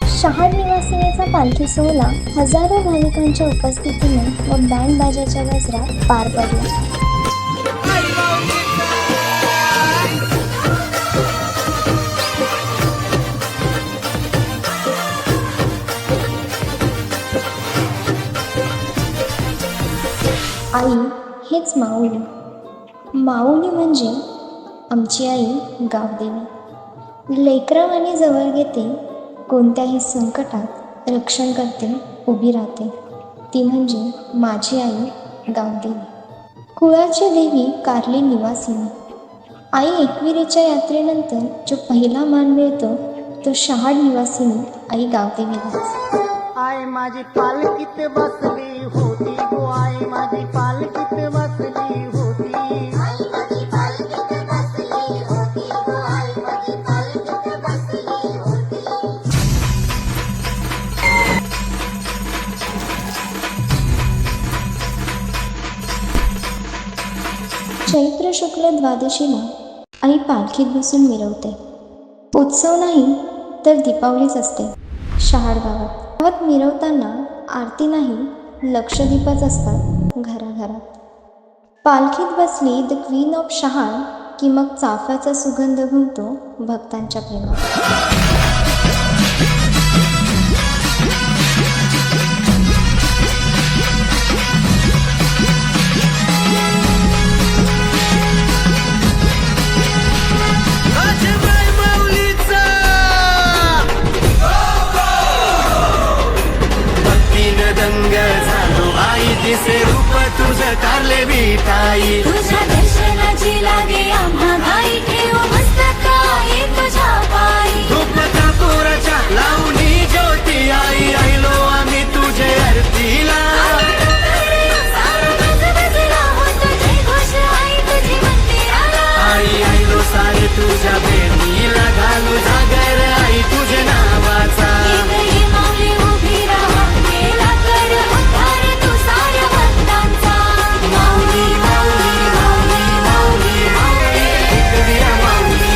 शहाड निवासिनीचा पालखी सोहळा हजारो भाविकांच्या उपस्थितीने व बँड बाजाच्या गजरात पार पडला. आई हेच माऊली. माऊली म्हणजे आमची आई गावदेवी. लेकरावानी जवळ घेते, कोणत्याही संकटात रक्षण करते, उभी राहते. ती म्हणजे माझी आई गावदेवी. कुळाची देवी कारली निवासिनी. आई एकविरेच्या यात्रेनंतर जो पहिला मान मिळतो तो शहाड निवासिनी आई गावदेवीलाच. आई माझी पालखीत बसली होती गो, आई माझी पालखीत बसली होती. आई माझी पालखीत बसली होती गो, आई माझी पालखीत बसली होती. चैत्र शुक्ल द्वादशीला आई पालखीत बसून मिरवते. उत्सव नाही तर दीपावलीच असते. शहाड गावात मिरवताना आरती नाही, लक्षदीपच असतात घराघरात. पालखीत बसली द क्वीन ऑफ शहाड की मग चाफ्याचा सुगंध घुमतो भक्तांच्या प्रेमात. दंग झालो आई, दिसे रूप तुझं कारले विठाई. तुझ्या दर्शनाची लागे आम्हा घाई, ठेव मस्तकाई तुझ्या पायी. धूप कापूराच्या लावणी ज्योती आई, आईलो आम्ही तुझे आरतीला. सारं गजबजला होतं जय घोष आई तुझी मंदिराला. आई आईलो सारे तुझ्या बेणीला घालू जागर आई तुझे नावाचा. ये माऊली उभी राहा, गेला कर उद्धार तू साऱ्या भक्तांचा. माऊली माऊली माऊली माऊली माऊली एकविरा माऊली.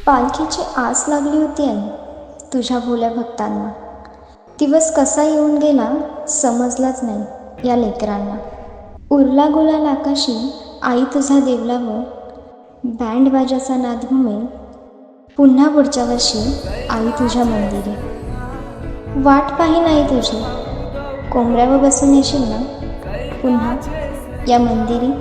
पालखीची आस लागली होती आई तुझ्या भोल्या भक्तांना. दिवस कसा येऊन गेला समजलाच नाही या लेकरांना. उरला गुलाल आकाशी आई तुझा देवलावर, बँड बाजाचा नाद घुमेल पुन्हा पुढच्या वर्षी आई तुझ्या मंदिरी. वाट पाही नाही तुझी, कोंबऱ्यावर बसून येशील ना पुन्हा या मंदिरी.